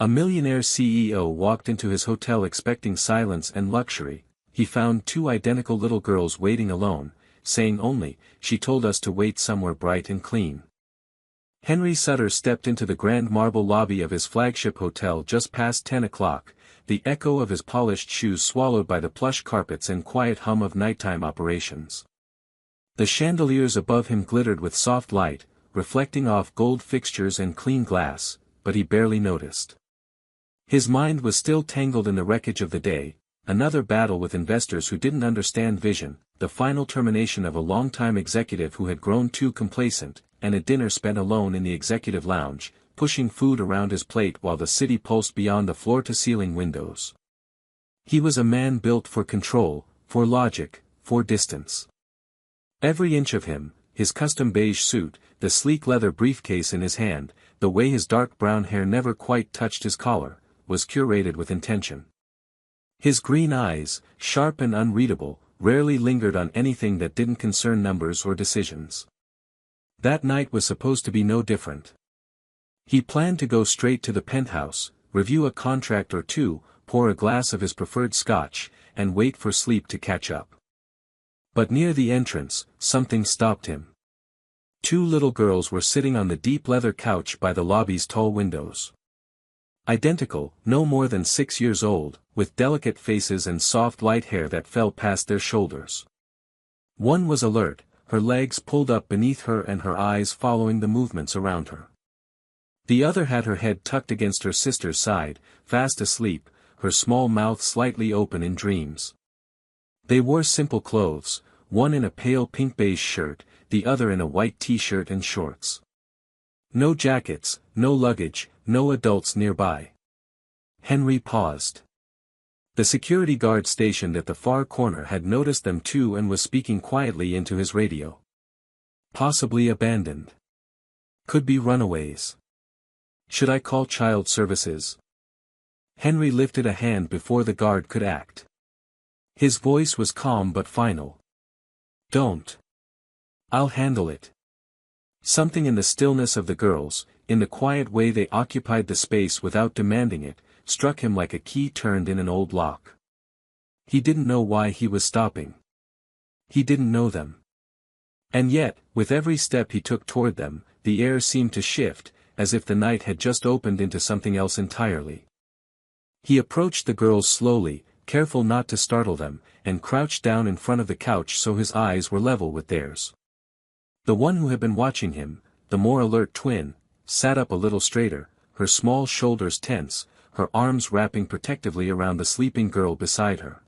A millionaire CEO walked into his hotel expecting silence and luxury. He found two identical little girls waiting alone, saying only, "She told us to wait somewhere bright and clean." Henry Sutter stepped into the grand marble lobby of his flagship hotel just past 10 o'clock, the echo of his polished shoes swallowed by the plush carpets and quiet hum of nighttime operations. The chandeliers above him glittered with soft light, reflecting off gold fixtures and clean glass, but he barely noticed. His mind was still tangled in the wreckage of the day, another battle with investors who didn't understand vision, the final termination of a longtime executive who had grown too complacent, and a dinner spent alone in the executive lounge, pushing food around his plate while the city pulsed beyond the floor-to-ceiling windows. He was a man built for control, for logic, for distance. Every inch of him, his custom beige suit, the sleek leather briefcase in his hand, the way his dark brown hair never quite touched his collar, was curated with intention. His green eyes, sharp and unreadable, rarely lingered on anything that didn't concern numbers or decisions. That night was supposed to be no different. He planned to go straight to the penthouse, review a contract or two, pour a glass of his preferred scotch, and wait for sleep to catch up. But near the entrance, something stopped him. Two little girls were sitting on the deep leather couch by the lobby's tall windows. Identical, no more than 6 years old, with delicate faces and soft light hair that fell past their shoulders. One was alert, her legs pulled up beneath her and her eyes following the movements around her. The other had her head tucked against her sister's side, fast asleep, her small mouth slightly open in dreams. They wore simple clothes, one in a pale pink beige shirt, the other in a white t-shirt and shorts. No jackets, no luggage, no adults nearby. Henry paused. The security guard stationed at the far corner had noticed them too and was speaking quietly into his radio. Possibly abandoned. Could be runaways. Should I call child services? Henry lifted a hand before the guard could act. His voice was calm but final. Don't. I'll handle it. Something in the stillness of the girls, in the quiet way they occupied the space without demanding it, struck him like a key turned in an old lock. He didn't know why he was stopping. He didn't know them. And yet, with every step he took toward them, the air seemed to shift, as if the night had just opened into something else entirely. He approached the girls slowly, careful not to startle them, and crouched down in front of the couch so his eyes were level with theirs. The one who had been watching him, the more alert twin, sat up a little straighter, her small shoulders tense, her arms wrapping protectively around the sleeping girl beside her.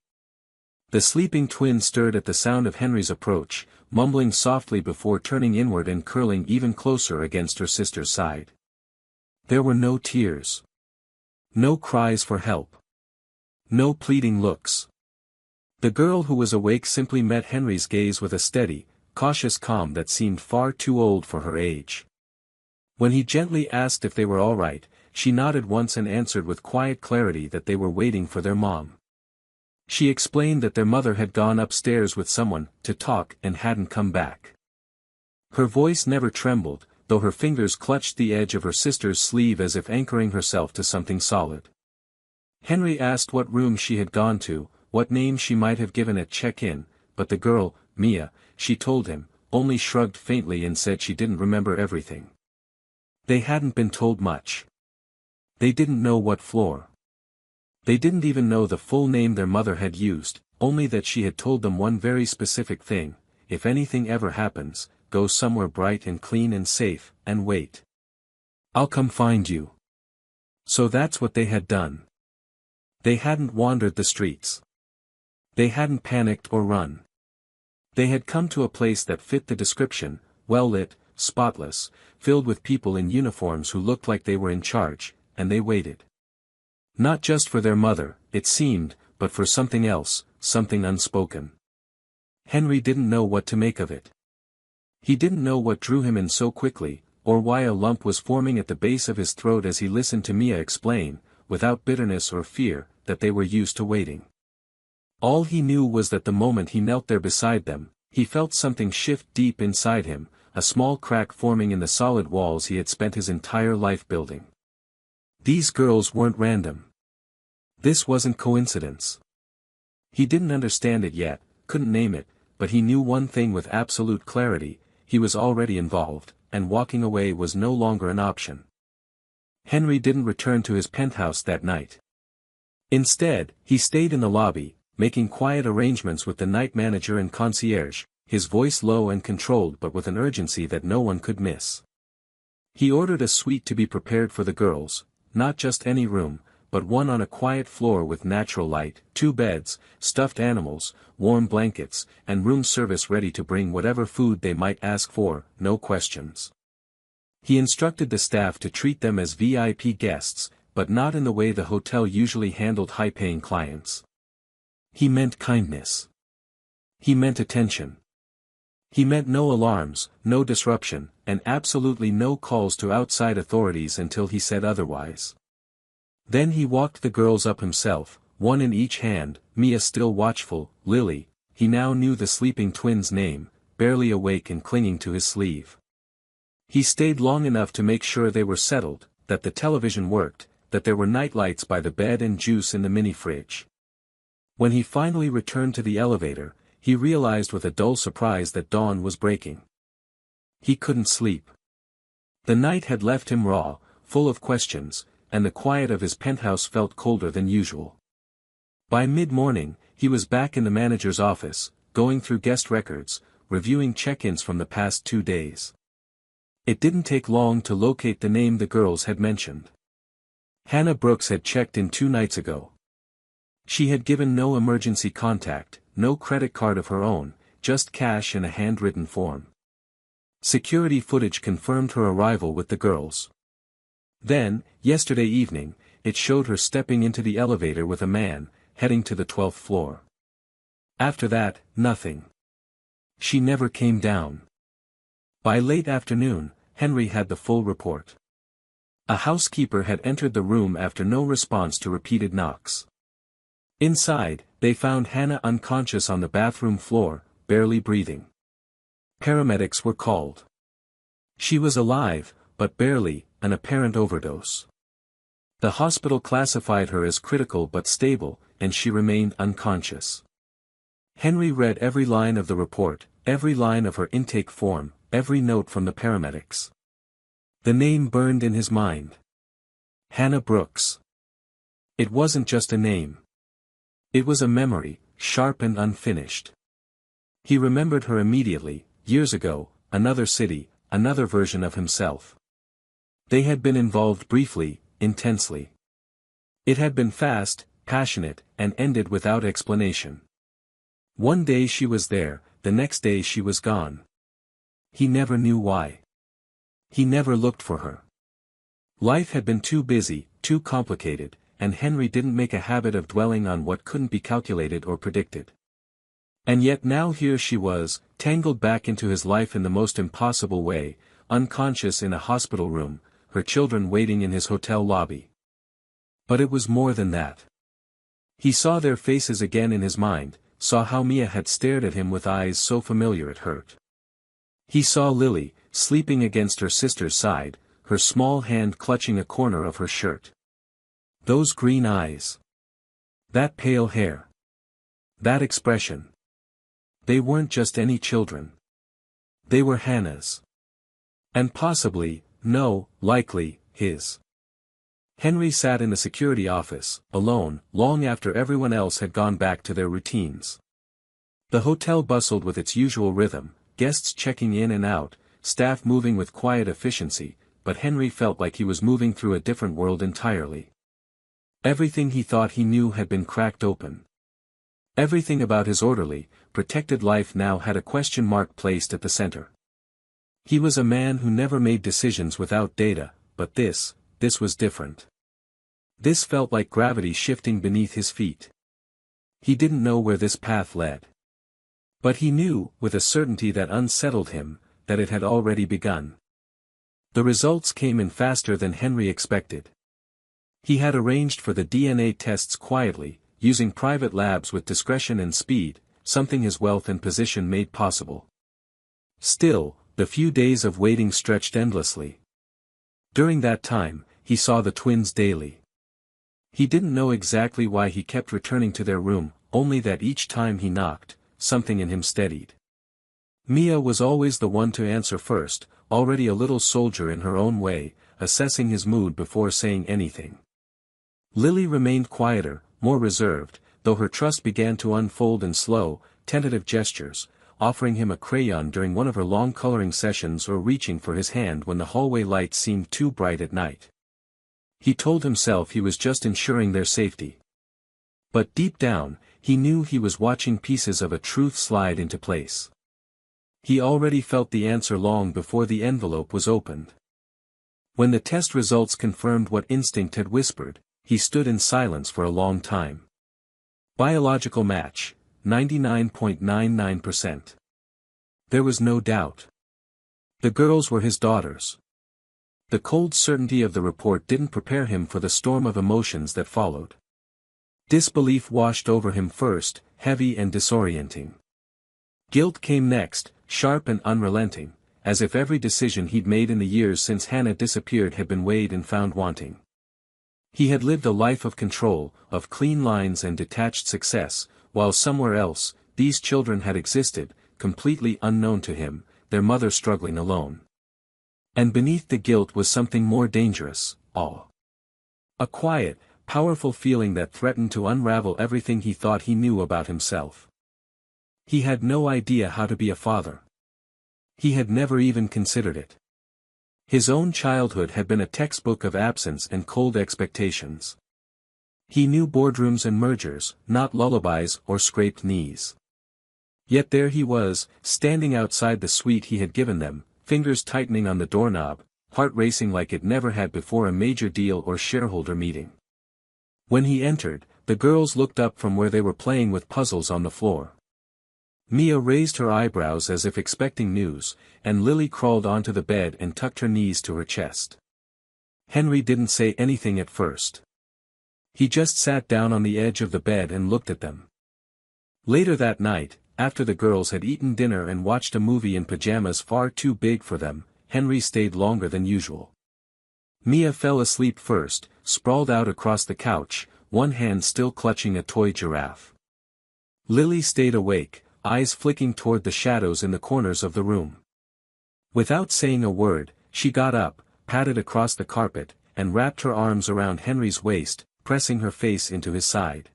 The sleeping twin stirred at the sound of Henry's approach, mumbling softly before turning inward and curling even closer against her sister's side. There were no tears. No cries for help. No pleading looks. The girl who was awake simply met Henry's gaze with a steady, cautious calm that seemed far too old for her age. When he gently asked if they were all right, she nodded once and answered with quiet clarity that they were waiting for their mom. She explained that their mother had gone upstairs with someone to talk and hadn't come back. Her voice never trembled, though her fingers clutched the edge of her sister's sleeve as if anchoring herself to something solid. Henry asked what room she had gone to, what name she might have given at check-in, but the girl, Mia, she told him, only shrugged faintly and said she didn't remember everything. They hadn't been told much. They didn't know what floor. They didn't even know the full name their mother had used, only that she had told them one very specific thing: if anything ever happens, go somewhere bright and clean and safe, and wait. I'll come find you. So that's what they had done. They hadn't wandered the streets. They hadn't panicked or run. They had come to a place that fit the description, well lit, spotless, filled with people in uniforms who looked like they were in charge, and they waited. Not just for their mother, it seemed, but for something else, something unspoken. Henry didn't know what to make of it. He didn't know what drew him in so quickly, or why a lump was forming at the base of his throat as he listened to Mia explain, without bitterness or fear, that they were used to waiting. All he knew was that the moment he knelt there beside them, he felt something shift deep inside him, a small crack forming in the solid walls he had spent his entire life building. These girls weren't random. This wasn't coincidence. He didn't understand it yet, couldn't name it, but he knew one thing with absolute clarity: he was already involved, and walking away was no longer an option. Henry didn't return to his penthouse that night. Instead, he stayed in the lobby, making quiet arrangements with the night manager and concierge, his voice low and controlled but with an urgency that no one could miss. He ordered a suite to be prepared for the girls, not just any room, but one on a quiet floor with natural light, 2 beds, stuffed animals, warm blankets, and room service ready to bring whatever food they might ask for, no questions. He instructed the staff to treat them as VIP guests, but not in the way the hotel usually handled high-paying clients. He meant kindness. He meant attention. He meant no alarms, no disruption, and absolutely no calls to outside authorities until he said otherwise. Then he walked the girls up himself, one in each hand, Mia still watchful, Lily, he now knew the sleeping twins' name, barely awake and clinging to his sleeve. He stayed long enough to make sure they were settled, that the television worked, that there were nightlights by the bed and juice in the mini-fridge. When he finally returned to the elevator, he realized with a dull surprise that dawn was breaking. He couldn't sleep. The night had left him raw, full of questions, and the quiet of his penthouse felt colder than usual. By mid-morning, he was back in the manager's office, going through guest records, reviewing check-ins from the past 2 days. It didn't take long to locate the name the girls had mentioned. Hannah Brooks had checked in 2 nights ago. She had given no emergency contact, no credit card of her own, just cash in a handwritten form. Security footage confirmed her arrival with the girls. Then, yesterday evening, it showed her stepping into the elevator with a man, heading to the 12th floor. After that, nothing. She never came down. By late afternoon, Henry had the full report. A housekeeper had entered the room after no response to repeated knocks. Inside, they found Hannah unconscious on the bathroom floor, barely breathing. Paramedics were called. She was alive, but barely, an apparent overdose. The hospital classified her as critical but stable, and she remained unconscious. Henry read every line of the report, every line of her intake form, every note from the paramedics. The name burned in his mind. Hannah Brooks. It wasn't just a name. It was a memory, sharp and unfinished. He remembered her immediately, years ago, another city, another version of himself. They had been involved briefly, intensely. It had been fast, passionate, and ended without explanation. One day she was there, the next day she was gone. He never knew why. He never looked for her. Life had been too busy, too complicated, and Henry didn't make a habit of dwelling on what couldn't be calculated or predicted. And yet now here she was, tangled back into his life in the most impossible way, unconscious in a hospital room, her children waiting in his hotel lobby. But it was more than that. He saw their faces again in his mind, saw how Mia had stared at him with eyes so familiar it hurt. He saw Lily, sleeping against her sister's side, her small hand clutching a corner of her shirt. Those green eyes. That pale hair. That expression. They weren't just any children. They were Hannah's. And possibly, no, likely, his. Henry sat in the security office, alone, long after everyone else had gone back to their routines. The hotel bustled with its usual rhythm, guests checking in and out, staff moving with quiet efficiency, but Henry felt like he was moving through a different world entirely. Everything he thought he knew had been cracked open. Everything about his orderly, protected life now had a question mark placed at the center. He was a man who never made decisions without data, but this was different. This felt like gravity shifting beneath his feet. He didn't know where this path led. But he knew, with a certainty that unsettled him, that it had already begun. The results came in faster than Henry expected. He had arranged for the DNA tests quietly, using private labs with discretion and speed, something his wealth and position made possible. Still, the few days of waiting stretched endlessly. During that time, he saw the twins daily. He didn't know exactly why he kept returning to their room, only that each time he knocked, something in him steadied. Mia was always the one to answer first, already a little soldier in her own way, assessing his mood before saying anything. Lily remained quieter, more reserved, though her trust began to unfold in slow, tentative gestures, offering him a crayon during one of her long coloring sessions or reaching for his hand when the hallway lights seemed too bright at night. He told himself he was just ensuring their safety. But deep down, he knew he was watching pieces of a truth slide into place. He already felt the answer long before the envelope was opened. When the test results confirmed what instinct had whispered, he stood in silence for a long time. Biological match, 99.99%. There was no doubt. The girls were his daughters. The cold certainty of the report didn't prepare him for the storm of emotions that followed. Disbelief washed over him first, heavy and disorienting. Guilt came next, sharp and unrelenting, as if every decision he'd made in the years since Hannah disappeared had been weighed and found wanting. He had lived a life of control, of clean lines and detached success, while somewhere else, these children had existed, completely unknown to him, their mother struggling alone. And beneath the guilt was something more dangerous, awe. A quiet, powerful feeling that threatened to unravel everything he thought he knew about himself. He had no idea how to be a father. He had never even considered it. His own childhood had been a textbook of absence and cold expectations. He knew boardrooms and mergers, not lullabies or scraped knees. Yet there he was, standing outside the suite he had given them, fingers tightening on the doorknob, heart racing like it never had before a major deal or shareholder meeting. When he entered, the girls looked up from where they were playing with puzzles on the floor. Mia raised her eyebrows as if expecting news, and Lily crawled onto the bed and tucked her knees to her chest. Henry didn't say anything at first. He just sat down on the edge of the bed and looked at them. Later that night, after the girls had eaten dinner and watched a movie in pajamas far too big for them, Henry stayed longer than usual. Mia fell asleep first, sprawled out across the couch, one hand still clutching a toy giraffe. Lily stayed awake, eyes flicking toward the shadows in the corners of the room. Without saying a word, she got up, padded across the carpet, and wrapped her arms around Henry's waist, pressing her face into his side.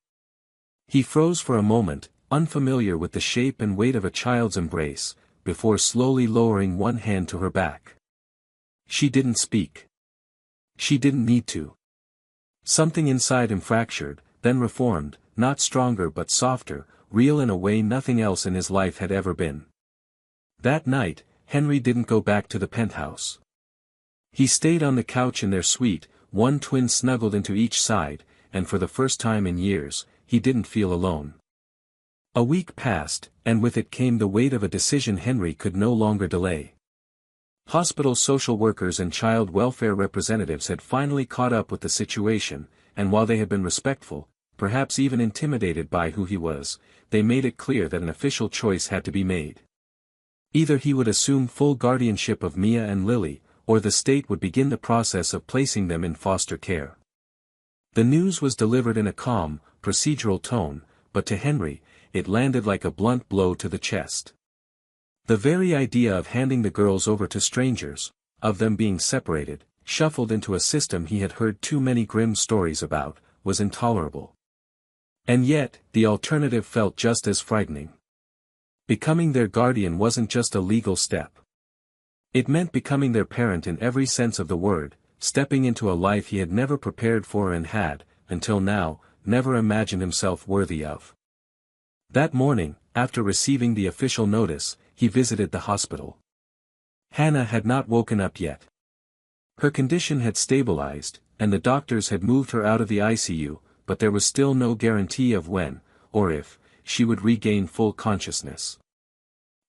He froze for a moment, unfamiliar with the shape and weight of a child's embrace, before slowly lowering one hand to her back. She didn't speak. She didn't need to. Something inside him fractured, then reformed, not stronger but softer, real in a way nothing else in his life had ever been. That night, Henry didn't go back to the penthouse. He stayed on the couch in their suite, one twin snuggled into each side, and for the first time in years, he didn't feel alone. A week passed, and with it came the weight of a decision Henry could no longer delay. Hospital social workers and child welfare representatives had finally caught up with the situation, and while they had been respectful, perhaps even intimidated by who he was, they made it clear that an official choice had to be made. Either he would assume full guardianship of Mia and Lily, or the state would begin the process of placing them in foster care. The news was delivered in a calm, procedural tone, but to Henry, it landed like a blunt blow to the chest. The very idea of handing the girls over to strangers, of them being separated, shuffled into a system he had heard too many grim stories about, was intolerable. And yet, the alternative felt just as frightening. Becoming their guardian wasn't just a legal step. It meant becoming their parent in every sense of the word, stepping into a life he had never prepared for and had, until now, never imagined himself worthy of. That morning, after receiving the official notice, he visited the hospital. Hannah had not woken up yet. Her condition had stabilized, and the doctors had moved her out of the ICU, but there was still no guarantee of when, or if, she would regain full consciousness.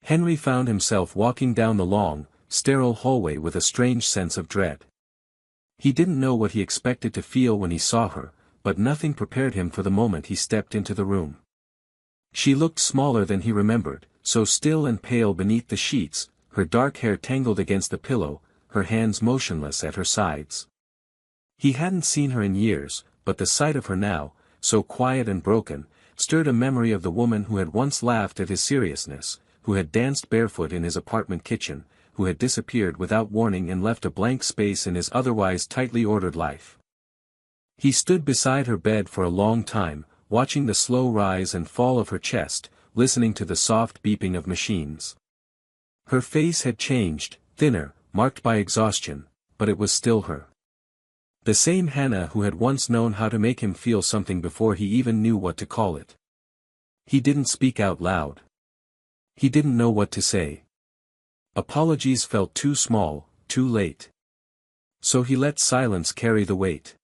Henry found himself walking down the long, sterile hallway with a strange sense of dread. He didn't know what he expected to feel when he saw her, but nothing prepared him for the moment he stepped into the room. She looked smaller than he remembered, so still and pale beneath the sheets, her dark hair tangled against the pillow, her hands motionless at her sides. He hadn't seen her in years, but the sight of her now, so quiet and broken, stirred a memory of the woman who had once laughed at his seriousness, who had danced barefoot in his apartment kitchen, who had disappeared without warning and left a blank space in his otherwise tightly ordered life. He stood beside her bed for a long time, watching the slow rise and fall of her chest, listening to the soft beeping of machines. Her face had changed, thinner, marked by exhaustion, but it was still her. The same Hannah who had once known how to make him feel something before he even knew what to call it. He didn't speak out loud. He didn't know what to say. Apologies felt too small, too late. So he let silence carry the weight.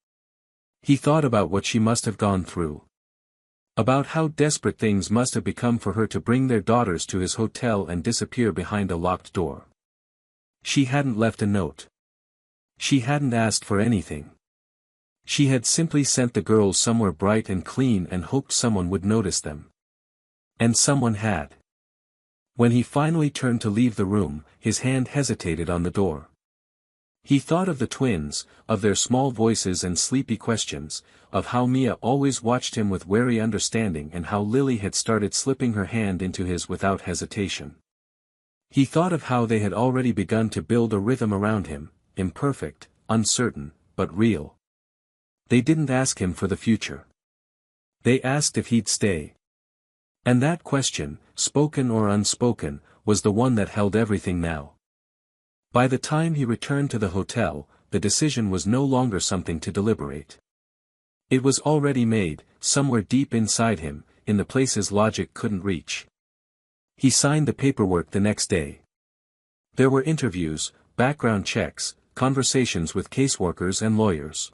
He thought about what she must have gone through. About how desperate things must have become for her to bring their daughters to his hotel and disappear behind a locked door. She hadn't left a note. She hadn't asked for anything. She had simply sent the girls somewhere bright and clean and hoped someone would notice them. And someone had. When he finally turned to leave the room, his hand hesitated on the door. He thought of the twins, of their small voices and sleepy questions, of how Mia always watched him with wary understanding and how Lily had started slipping her hand into his without hesitation. He thought of how they had already begun to build a rhythm around him, imperfect, uncertain, but real. They didn't ask him for the future. They asked if he'd stay. And that question, spoken or unspoken, was the one that held everything now. By the time he returned to the hotel, the decision was no longer something to deliberate. It was already made, somewhere deep inside him, in the places logic couldn't reach. He signed the paperwork the next day. There were interviews, background checks, conversations with caseworkers and lawyers.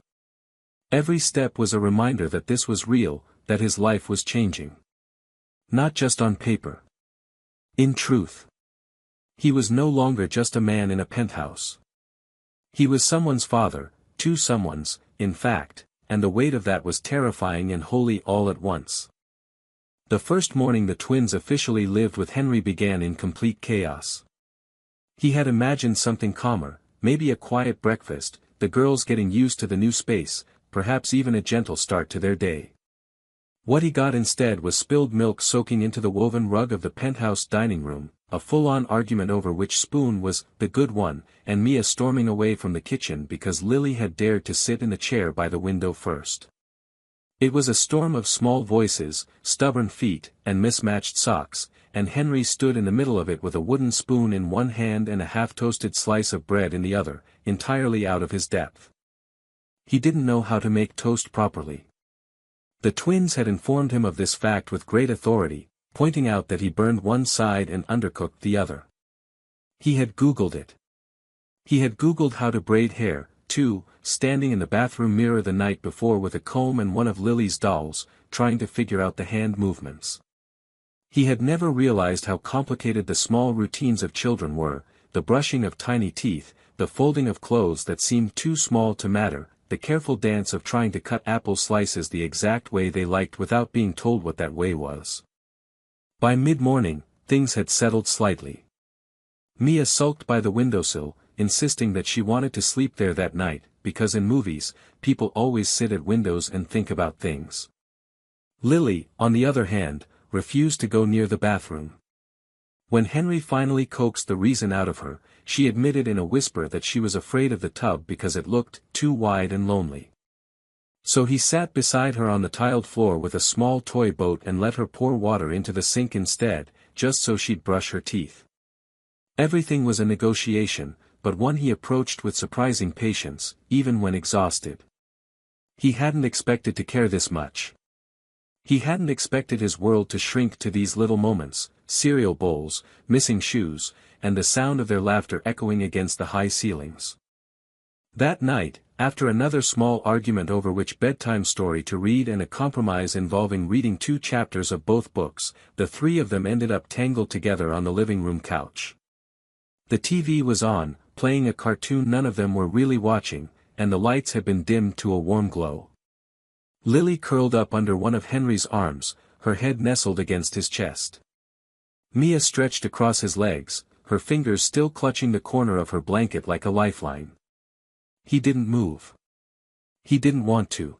Every step was a reminder that this was real, that his life was changing. Not just on paper. In truth. He was no longer just a man in a penthouse. He was someone's father, two someones, in fact, and the weight of that was terrifying and holy all at once. The first morning the twins officially lived with Henry began in complete chaos. He had imagined something calmer, maybe a quiet breakfast, the girls getting used to the new space, perhaps even a gentle start to their day. What he got instead was spilled milk soaking into the woven rug of the penthouse dining room, a full-on argument over which spoon was the good one, and Mia storming away from the kitchen because Lily had dared to sit in the chair by the window first. It was a storm of small voices, stubborn feet, and mismatched socks, and Henry stood in the middle of it with a wooden spoon in one hand and a half-toasted slice of bread in the other, entirely out of his depth. He didn't know how to make toast properly. The twins had informed him of this fact with great authority, pointing out that he burned one side and undercooked the other. He had Googled it. He had Googled how to braid hair, too, standing in the bathroom mirror the night before with a comb and one of Lily's dolls, trying to figure out the hand movements. He had never realized how complicated the small routines of children were, the brushing of tiny teeth, the folding of clothes that seemed too small to matter, the careful dance of trying to cut apple slices the exact way they liked without being told what that way was. By mid-morning, things had settled slightly. Mia sulked by the windowsill, insisting that she wanted to sleep there that night, because in movies, people always sit at windows and think about things. Lily, on the other hand, refused to go near the bathroom. When Henry finally coaxed the reason out of her, she admitted in a whisper that she was afraid of the tub because it looked too wide and lonely. So he sat beside her on the tiled floor with a small toy boat and let her pour water into the sink instead, just so she'd brush her teeth. Everything was a negotiation, but one he approached with surprising patience, even when exhausted. He hadn't expected to care this much. He hadn't expected his world to shrink to these little moments, cereal bowls, missing shoes, and the sound of their laughter echoing against the high ceilings. That night, after another small argument over which bedtime story to read and a compromise involving reading 2 chapters of both books, the three of them ended up tangled together on the living room couch. The TV was on, playing a cartoon none of them were really watching, and the lights had been dimmed to a warm glow. Lily curled up under one of Henry's arms, her head nestled against his chest. Mia stretched across his legs, her fingers still clutching the corner of her blanket like a lifeline. He didn't move. He didn't want to.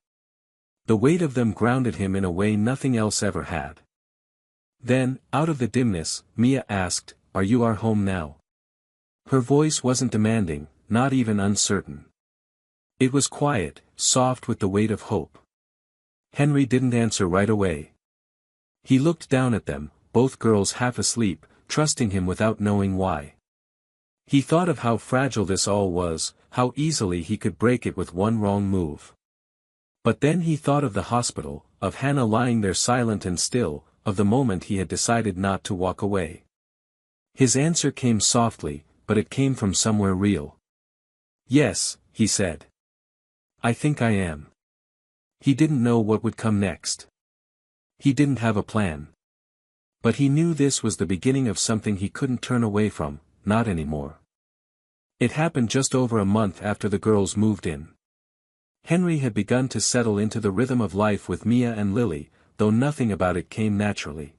The weight of them grounded him in a way nothing else ever had. Then, out of the dimness, Mia asked, "Are you our home now?" Her voice wasn't demanding, not even uncertain. It was quiet, soft with the weight of hope. Henry didn't answer right away. He looked down at them, both girls half asleep, trusting him without knowing why. He thought of how fragile this all was, how easily he could break it with one wrong move. But then he thought of the hospital, of Hannah lying there silent and still, of the moment he had decided not to walk away. His answer came softly, but it came from somewhere real. "Yes," he said. "I think I am." He didn't know what would come next. He didn't have a plan. But he knew this was the beginning of something he couldn't turn away from, not anymore. It happened just over a month after the girls moved in. Henry had begun to settle into the rhythm of life with Mia and Lily, though nothing about it came naturally.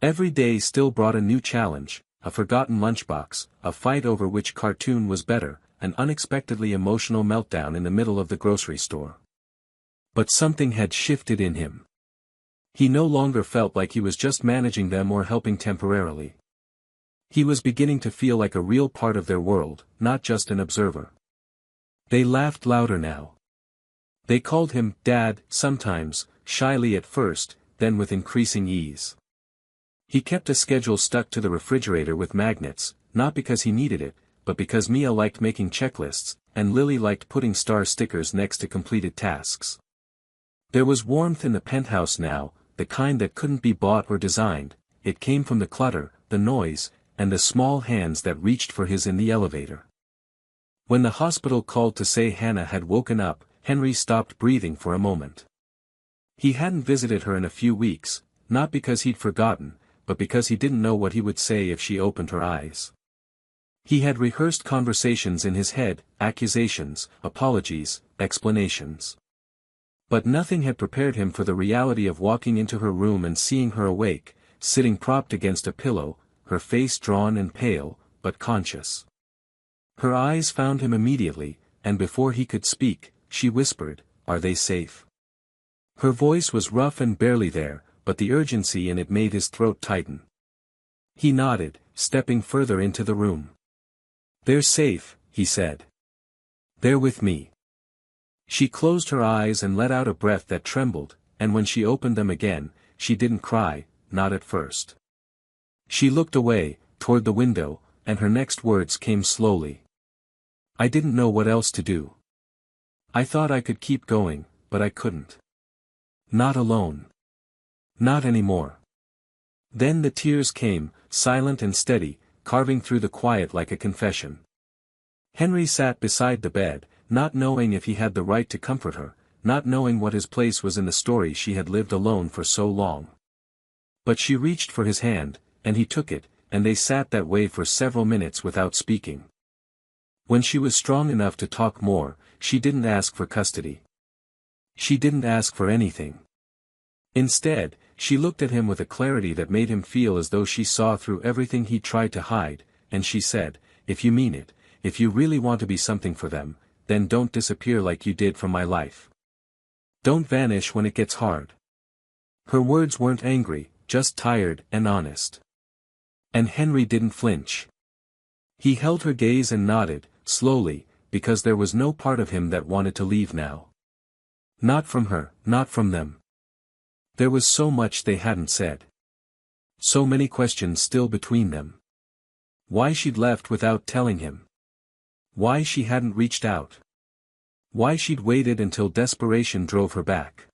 Every day still brought a new challenge, a forgotten lunchbox, a fight over which cartoon was better, an unexpectedly emotional meltdown in the middle of the grocery store. But something had shifted in him. He no longer felt like he was just managing them or helping temporarily. He was beginning to feel like a real part of their world, not just an observer. They laughed louder now. They called him Dad, sometimes, shyly at first, then with increasing ease. He kept a schedule stuck to the refrigerator with magnets, not because he needed it, but because Mia liked making checklists, and Lily liked putting star stickers next to completed tasks. There was warmth in the penthouse now, the kind that couldn't be bought or designed. It came from the clutter, the noise, and the small hands that reached for his in the elevator. When the hospital called to say Hannah had woken up, Henry stopped breathing for a moment. He hadn't visited her in a few weeks, not because he'd forgotten, but because he didn't know what he would say if she opened her eyes. He had rehearsed conversations in his head, accusations, apologies, explanations. But nothing had prepared him for the reality of walking into her room and seeing her awake, sitting propped against a pillow, her face drawn and pale, but conscious. Her eyes found him immediately, and before he could speak, she whispered, "Are they safe?" Her voice was rough and barely there, but the urgency in it made his throat tighten. He nodded, stepping further into the room. "They're safe," he said. "They're with me." She closed her eyes and let out a breath that trembled, and when she opened them again, she didn't cry, not at first. She looked away, toward the window, and her next words came slowly. "I didn't know what else to do. I thought I could keep going, but I couldn't. Not alone. Not anymore." Then the tears came, silent and steady, carving through the quiet like a confession. Henry sat beside the bed, not knowing if he had the right to comfort her, not knowing what his place was in the story she had lived alone for so long. But she reached for his hand, and he took it, and they sat that way for several minutes without speaking. When she was strong enough to talk more, she didn't ask for custody. She didn't ask for anything. Instead, she looked at him with a clarity that made him feel as though she saw through everything he tried to hide, and she said, "If you mean it, if you really want to be something for them, then don't disappear like you did from my life. Don't vanish when it gets hard." Her words weren't angry, just tired and honest. And Henry didn't flinch. He held her gaze and nodded, slowly, because there was no part of him that wanted to leave now. Not from her, not from them. There was so much they hadn't said. So many questions still between them. Why she'd left without telling him. Why she hadn't reached out. Why she'd waited until desperation drove her back.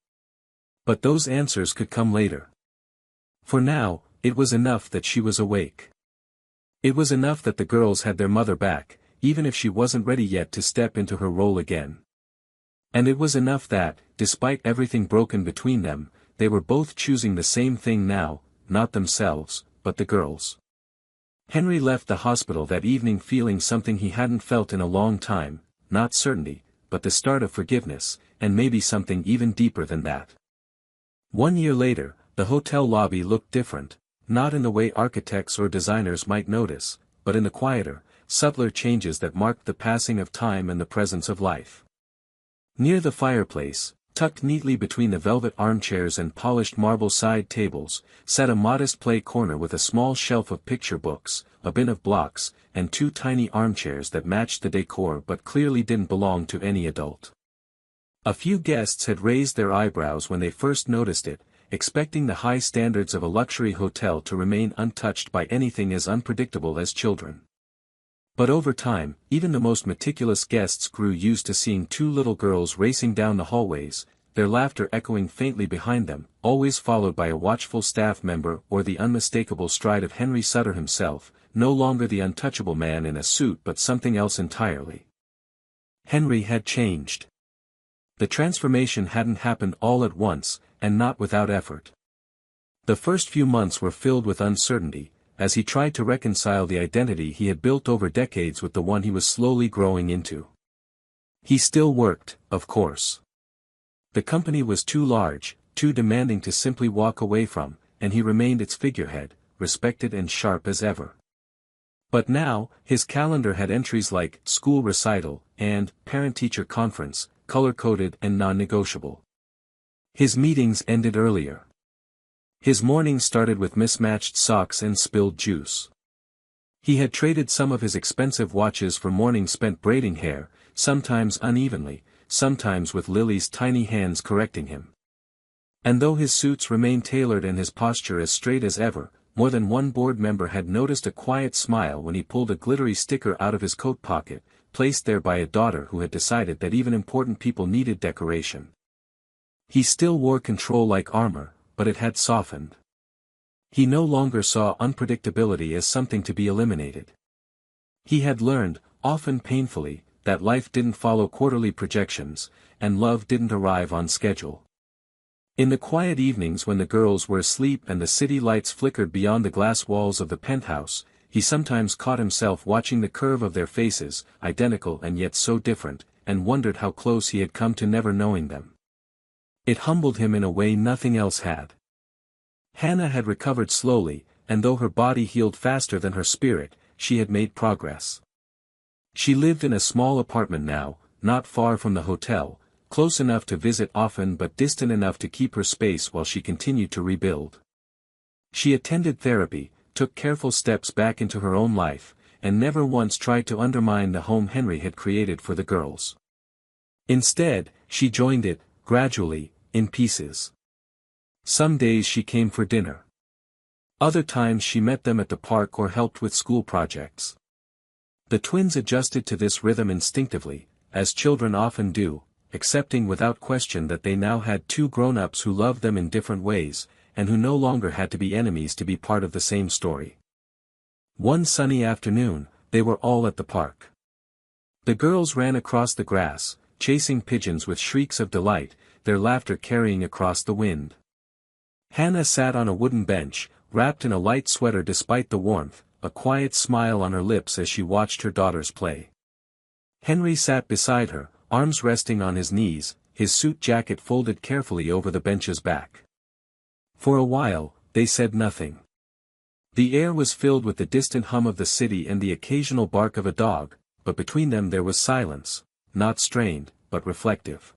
But those answers could come later. For now, it was enough that she was awake. It was enough that the girls had their mother back, even if she wasn't ready yet to step into her role again. And it was enough that, despite everything broken between them, they were both choosing the same thing now, not themselves, but the girls. Henry left the hospital that evening feeling something he hadn't felt in a long time, not certainty, but the start of forgiveness, and maybe something even deeper than that. 1 year later, the hotel lobby looked different, not in the way architects or designers might notice, but in the quieter, subtler changes that marked the passing of time and the presence of life. Near the fireplace, tucked neatly between the velvet armchairs and polished marble side tables, sat a modest play corner with a small shelf of picture books, a bin of blocks, and two tiny armchairs that matched the decor but clearly didn't belong to any adult. A few guests had raised their eyebrows when they first noticed it, expecting the high standards of a luxury hotel to remain untouched by anything as unpredictable as children. But over time, even the most meticulous guests grew used to seeing two little girls racing down the hallways, their laughter echoing faintly behind them, always followed by a watchful staff member or the unmistakable stride of Henry Sutter himself, no longer the untouchable man in a suit but something else entirely. Henry had changed. The transformation hadn't happened all at once, and not without effort. The first few months were filled with uncertainty, as he tried to reconcile the identity he had built over decades with the one he was slowly growing into. He still worked, of course. The company was too large, too demanding to simply walk away from, and he remained its figurehead, respected and sharp as ever. But now, his calendar had entries like school recital and parent-teacher conference, color-coded and non-negotiable. His meetings ended earlier. His mornings started with mismatched socks and spilled juice. He had traded some of his expensive watches for mornings spent braiding hair, sometimes unevenly, sometimes with Lily's tiny hands correcting him. And though his suits remained tailored and his posture as straight as ever, more than one board member had noticed a quiet smile when he pulled a glittery sticker out of his coat pocket, placed there by a daughter who had decided that even important people needed decoration. He still wore control like armor, but it had softened. He no longer saw unpredictability as something to be eliminated. He had learned, often painfully, that life didn't follow quarterly projections, and love didn't arrive on schedule. In the quiet evenings when the girls were asleep and the city lights flickered beyond the glass walls of the penthouse, he sometimes caught himself watching the curve of their faces, identical and yet so different, and wondered how close he had come to never knowing them. It humbled him in a way nothing else had. Hannah had recovered slowly, and though her body healed faster than her spirit, she had made progress. She lived in a small apartment now, not far from the hotel, close enough to visit often but distant enough to keep her space while she continued to rebuild. She attended therapy, took careful steps back into her own life, and never once tried to undermine the home Henry had created for the girls. Instead, she joined it, gradually, in pieces. Some days she came for dinner. Other times she met them at the park or helped with school projects. The twins adjusted to this rhythm instinctively, as children often do, accepting without question that they now had two grown-ups who loved them in different ways, and who no longer had to be enemies to be part of the same story. One sunny afternoon, they were all at the park. The girls ran across the grass, chasing pigeons with shrieks of delight, their laughter carrying across the wind. Hannah sat on a wooden bench, wrapped in a light sweater despite the warmth, a quiet smile on her lips as she watched her daughters play. Henry sat beside her, arms resting on his knees, his suit jacket folded carefully over the bench's back. For a while, they said nothing. The air was filled with the distant hum of the city and the occasional bark of a dog, but between them there was silence, not strained, but reflective.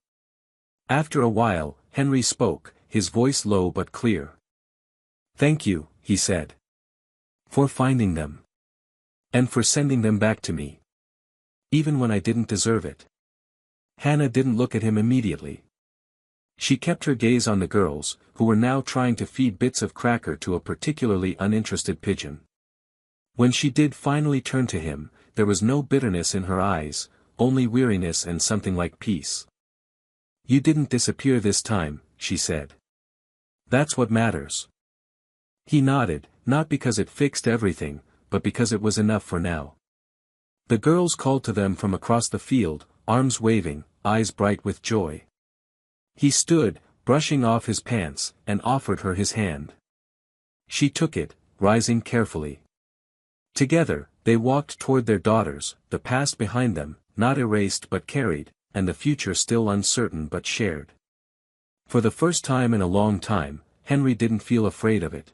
After a while, Henry spoke, his voice low but clear. "Thank you," he said. "For finding them. And for sending them back to me. Even when I didn't deserve it." Hannah didn't look at him immediately. She kept her gaze on the girls, who were now trying to feed bits of cracker to a particularly uninterested pigeon. When she did finally turn to him, there was no bitterness in her eyes, only weariness and something like peace. "You didn't disappear this time," she said. "That's what matters." He nodded, not because it fixed everything, but because it was enough for now. The girls called to them from across the field, arms waving, eyes bright with joy. He stood, brushing off his pants, and offered her his hand. She took it, rising carefully. Together, they walked toward their daughters, the past behind them, not erased but carried, and the future still uncertain but shared. For the first time in a long time, Henry didn't feel afraid of it.